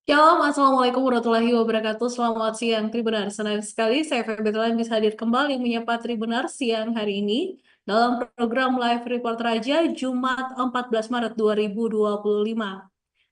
Shalom, Assalamualaikum warahmatullahi wabarakatuh. Selamat siang, Tribunars. Senang sekali saya kebetulan bisa hadir kembali menyapa Tribunars siang hari ini dalam program Live Report Raja Jumat 14 Maret 2025.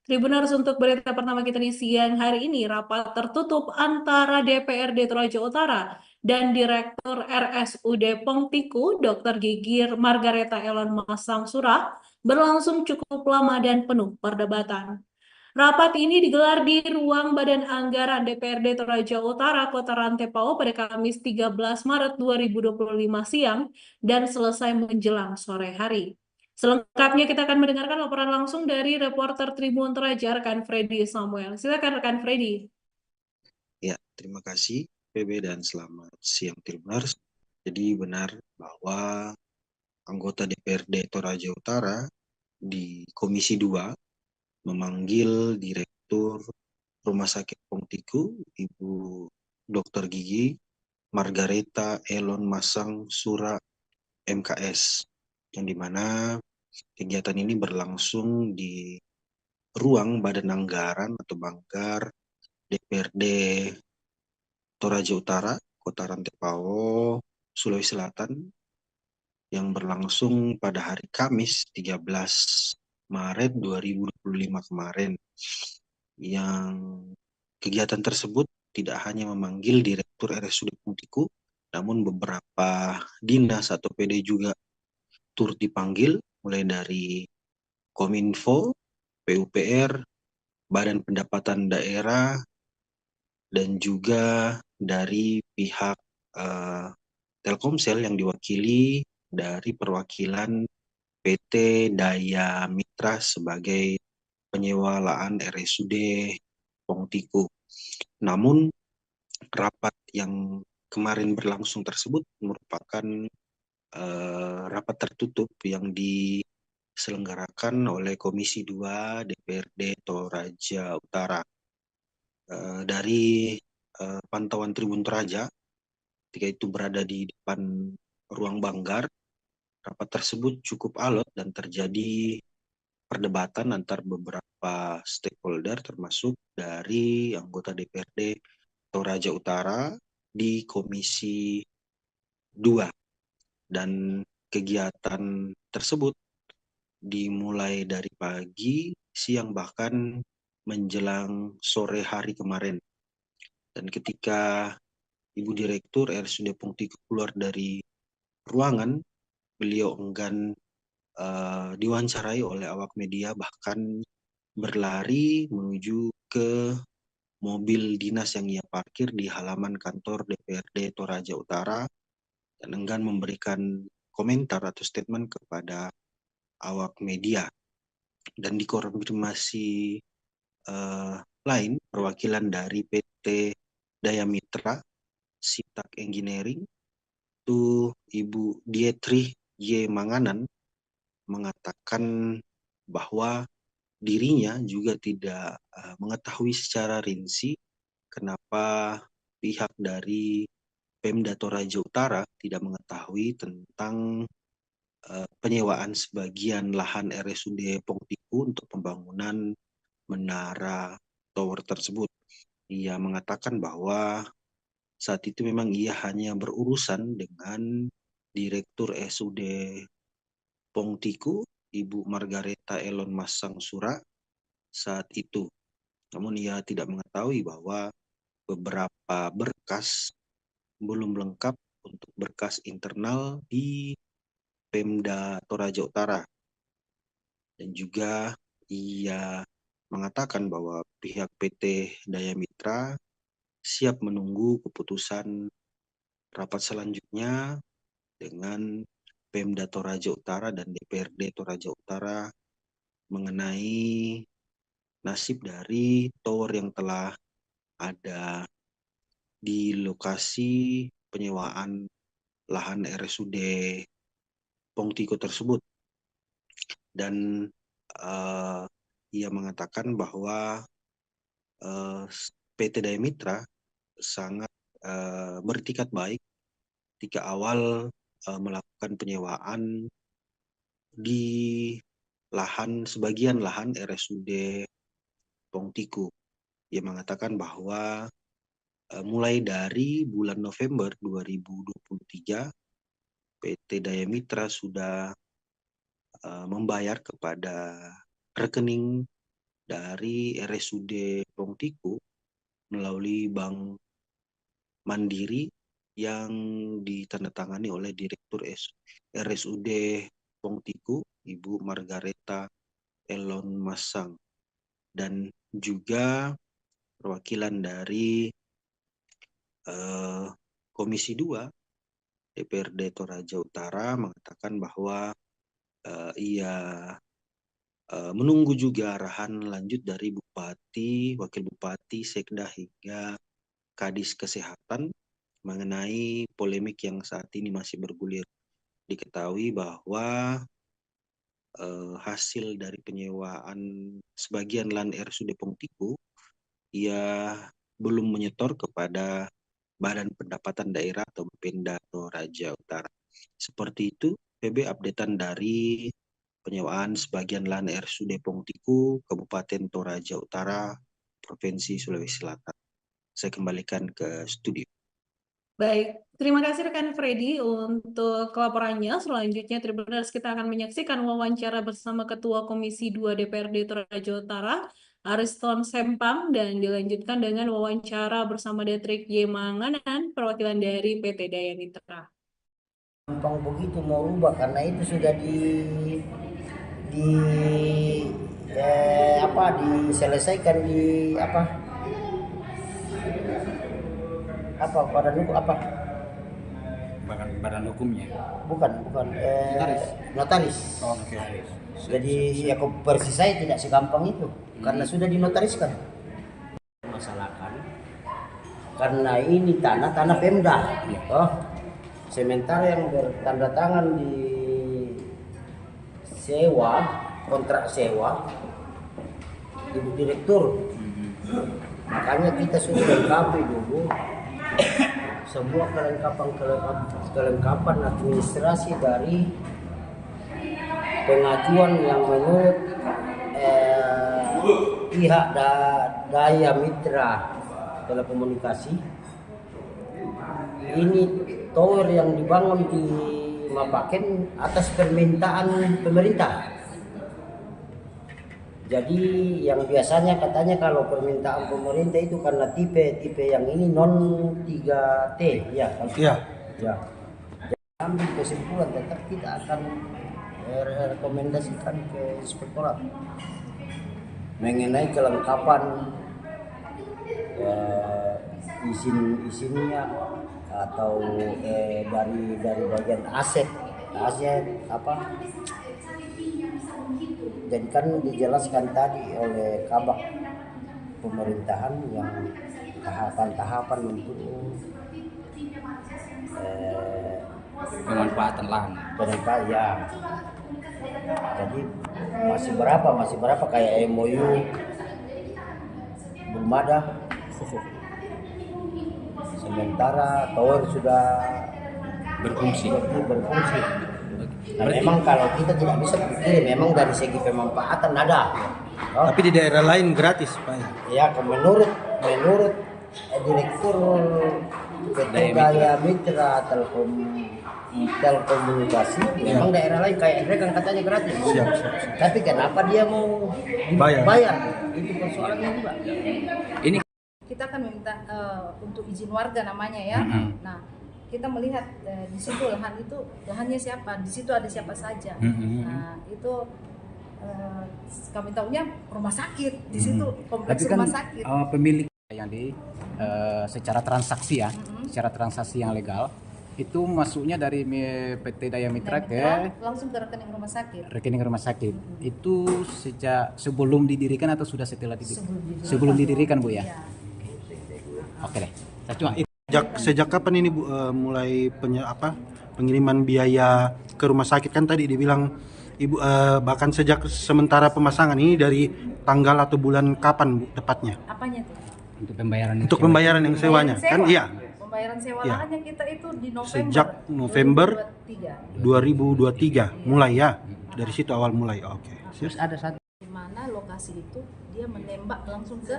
Tribunars, untuk berita pertama kita di siang hari ini, rapat tertutup antara DPRD Toraja Utara dan Direktur RSUD Pongtiku, Dr. Gigir Margareta Elon Masang Surah, berlangsung cukup lama dan penuh perdebatan. Rapat ini digelar di ruang Badan Anggaran DPRD Toraja Utara, Kota Rantepao pada Kamis 13 Maret 2025 siang dan selesai menjelang sore hari. Selengkapnya kita akan mendengarkan laporan langsung dari reporter Tribun Toraja, rekan Freddy Samuel. Silakan rekan Freddy. Ya, terima kasih PB dan selamat siang Tribuners. Jadi benar bahwa anggota DPRD Toraja Utara di Komisi 2 memanggil Direktur Rumah Sakit Pongtiku, Ibu Dr. Gigi Margareta Elon Masang Sura MKS, yang dimana kegiatan ini berlangsung di ruang Badan Anggaran atau Banggar DPRD Toraja Utara, Kota Rantepao, Sulawesi Selatan, yang berlangsung pada hari Kamis 13 Maret 2025 kemarin. Yang kegiatan tersebut tidak hanya memanggil Direktur RSUD Putiku, namun beberapa dinas atau PD juga turut dipanggil, mulai dari Kominfo, PUPR, Badan Pendapatan Daerah, dan juga dari pihak Telkomsel yang diwakili dari perwakilan PT Daya Mitra sebagai penyewa lahan RSUD Pongtiku. Namun rapat yang kemarin berlangsung tersebut merupakan rapat tertutup yang diselenggarakan oleh Komisi 2 DPRD Toraja Utara. Dari pantauan Tribun Toraja, ketika itu berada di depan ruang Banggar, rapat tersebut cukup alot dan terjadi perdebatan antar beberapa stakeholder termasuk dari anggota DPRD Toraja Utara di Komisi 2. Dan kegiatan tersebut dimulai dari pagi, siang, bahkan menjelang sore hari kemarin. Dan ketika Ibu Direktur RSUD Pongtiku keluar dari ruangan, beliau enggan diwawancarai oleh awak media, bahkan berlari menuju ke mobil dinas yang ia parkir di halaman kantor DPRD Toraja Utara dan enggan memberikan komentar atau statement kepada awak media. Dan dikonfirmasi lain, perwakilan dari PT Daya Mitra Sitak Engineering itu Ibu Dietrich Y. Manganan mengatakan bahwa dirinya juga tidak mengetahui secara rinci kenapa pihak dari Pemda Toraja Utara tidak mengetahui tentang penyewaan sebagian lahan RSUD Pongtiku untuk pembangunan menara tower tersebut. Ia mengatakan bahwa saat itu memang ia hanya berurusan dengan Direktur RSUD Pongtiku, Ibu Margareta Elon Masang Sura saat itu. Namun ia tidak mengetahui bahwa beberapa berkas belum lengkap untuk berkas internal di Pemda Toraja Utara. Dan juga ia mengatakan bahwa pihak PT Daya Mitra siap menunggu keputusan rapat selanjutnya dengan Pemda Toraja Utara dan DPRD Toraja Utara mengenai nasib dari tower yang telah ada di lokasi penyewaan lahan RSUD Pongtiko tersebut. Dan ia mengatakan bahwa PT Daya Mitra sangat bertikat baik ketika awal melakukan penyewaan di sebagian lahan RSUD Pongtiku. Ia mengatakan bahwa mulai dari bulan November 2023 PT Daya Mitra sudah membayar kepada rekening dari RSUD Pongtiku melalui Bank Mandiri yang ditandatangani oleh Direktur RSUD Pongtiku, Ibu Margareta Elon Masang, dan juga perwakilan dari Komisi 2 DPRD Toraja Utara mengatakan bahwa ia menunggu juga arahan lanjut dari Bupati, Wakil Bupati, Sekda hingga Kadis Kesehatan mengenai polemik yang saat ini masih bergulir. Diketahui bahwa hasil dari penyewaan sebagian lahan RSUD Pongtiku ia belum menyetor kepada Badan Pendapatan Daerah atau Bapenda Toraja Utara. Seperti itu, PB updatean dari penyewaan sebagian lahan RSUD Pongtiku, Kabupaten Toraja Utara, Provinsi Sulawesi Selatan. Saya kembalikan ke studio. Baik, terima kasih rekan Freddy untuk laporannya. Selanjutnya Tribuners kita akan menyaksikan wawancara bersama Ketua Komisi 2 DPRD Toraja Utara, Ariston Sempang, dan dilanjutkan dengan wawancara bersama Detrik Y. Manganan, perwakilan dari PT Daya Mitra. Gampang begitu mau rubah karena itu sudah di diselesaikan di badan hukum badan hukumnya. bukan notaris. Oh, oke. Jadi ya versi saya tidak segampang itu karena sudah dinotariskan. Masalahkan karena ini tanah Pemda. Sementara yang bertanda tangan di sewa, kontrak sewa, Ibu Direktur. Makanya kita sudah lengkapi dulu semua kelengkapan administrasi dari pengajuan yang menurut pihak Daya Mitra Telekomunikasi. Ini tower yang dibangun di Mapaken atas permintaan pemerintah. Jadi yang biasanya katanya kalau permintaan pemerintah itu karena tipe yang ini non 3T ya. Iya. Ya. Ambil kesimpulan tetap kita akan rekomendasikan ke inspektorat mengenai kelengkapan izinnya atau dari bagian aset jadi kan dijelaskan tadi oleh Kabak pemerintahan yang tahapan-tahapan untuk Pemanfaatan lahan. ya. Jadi masih berapa kayak MOU belum ada. Sementara tower sudah Berfungsi. Nah, memang kalau kita tidak bisa pikir memang dari segi pemanfaatan ada. Tapi di daerah lain gratis, Pak. Ya, menurut Direktur PT Daya Mitra Telekomunikasi, memang daerah lain kayak mereka katanya gratis. Siap. Tapi kenapa dia mau bayar? Itu persoalannya juga. Ini Kita akan meminta untuk izin warga namanya ya. Nah, kita melihat di situ lahannya siapa, di situ ada siapa saja. Nah, itu kami tahunya rumah sakit di situ, kompleks tapi kan rumah sakit. pemilik yang secara transaksi ya, secara transaksi yang legal itu masuknya dari PT Daya Mitra ke langsung ke rekening rumah sakit. rekening rumah sakit. Itu sejak sebelum didirikan atau sudah setelah didirikan? Sebelum didirikan, Bu ya. Oke deh. Saya cuma Sejak kapan ini Bu mulai pengiriman biaya ke rumah sakit? Kan tadi dibilang Ibu bahkan sejak sementara pemasangan ini dari tanggal atau bulan kapan Bu tepatnya? Apanya tuh? untuk pembayaran yang sewanya. Pembayaran Kan sewa. iya. Pembayaran sewa Iya. lahannya kita itu di November. Sejak November 2023. 2023 mulai ya. Dari situ awal mulai. Oke. Terus ada satu Di mana lokasi itu dia menembak langsung ke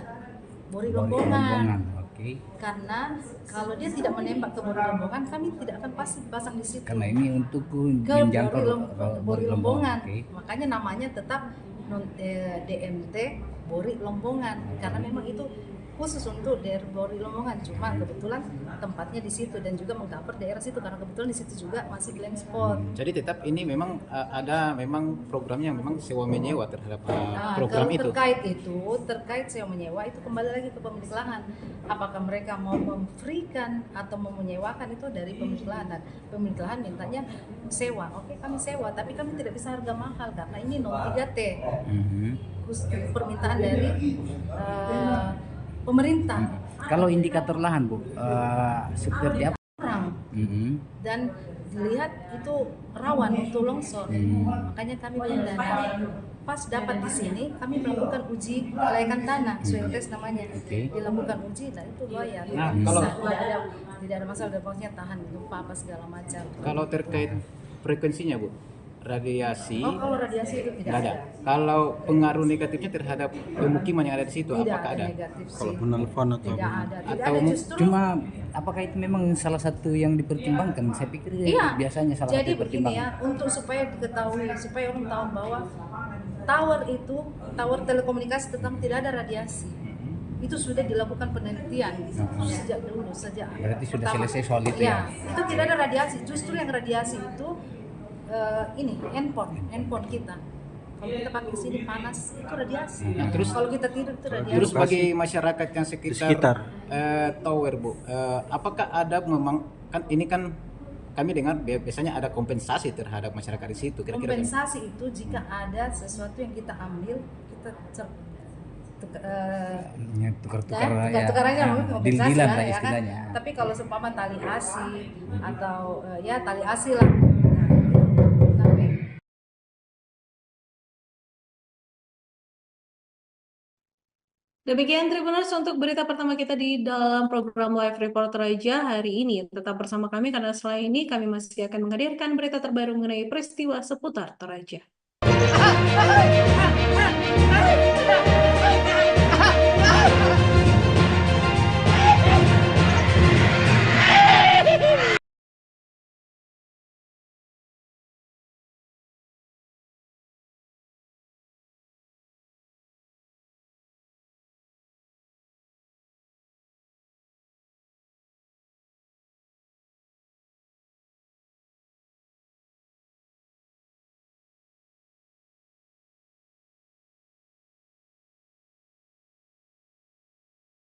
Bori Lombongan. Oke. Karena kalau dia tidak menembak ke Bori Lombongan, kami tidak akan pasti pasang di situ. Karena ini untuk Ke menjangkau Bori Lombongan. Oke. Makanya namanya tetap DMT Bori Lombongan, karena memang itu khusus untuk daerah Bori Lombongan. Cuma kebetulan tempatnya di situ dan juga mengcover daerah situ karena kebetulan di situ juga masih blank spot. Jadi tetap ini memang ada memang programnya memang sewa menyewa terhadap program Kalau itu. terkait sewa menyewa itu kembali lagi ke pemilik lahan. Apakah mereka mau memberikan atau mau menyewakan itu dari pemilik lahan. Dan pemilik lahan mintanya sewa. Oke, kami sewa, tapi kami tidak bisa harga mahal karena ini 03T. Khusus permintaan dari pemerintah. Kalau indikator lahan Bu, seperti apa? Orang. Dan dilihat itu rawan untuk longsor. Makanya kami mendanai. Pas dapat di sini, kami melakukan uji kelayakan tanah, soil test namanya. Dilakukan uji, dan itu loyal. Tidak ada masalah, dan pokoknya tahan gempa apa segala macam. Kalau terkait frekuensinya Bu, radiasi. Kalau radiasi itu tidak ada. Kalau pengaruh negatifnya terhadap pemukiman yang ada di situ, Tidak apakah ada? negatif sih. Kalau menelpon atau Tidak ada. Tidak Atau ada, justru cuma apakah itu memang salah satu yang dipertimbangkan? Saya pikir Iya. biasanya salah Jadi satu begini pertimbangan. ya, untuk supaya diketahui, supaya orang tahu bahwa tower itu, tower telekomunikasi tetap tidak ada radiasi. Itu sudah dilakukan penelitian sejak dulu, sejak Berarti sudah pertama. selesai soal itu Ya, itu tidak ada radiasi. Justru yang radiasi itu ini handphone kita. Kalau kita pakai sini panas itu radiasi. terus- kalau kita tidur itu radiasi. Terus bagi masyarakat yang sekitar, sekitar. tower Bu, apakah ada memang kan ini kan kami dengar biasanya ada kompensasi terhadap masyarakat di situ. Kira-kira Kompensasi itu jika ada sesuatu yang kita ambil, kita tukar-tukar aja mungkin kompensasi deal-dealan lah, lah ya kan. istilahnya. Tapi kalau seumpama tali asi atau ya tali asi lah. Tapi Demikian Tribuners untuk berita pertama kita di dalam program Live Report Raja hari ini. Tetap bersama kami karena setelah ini kami masih akan menghadirkan berita terbaru mengenai peristiwa seputar Toraja.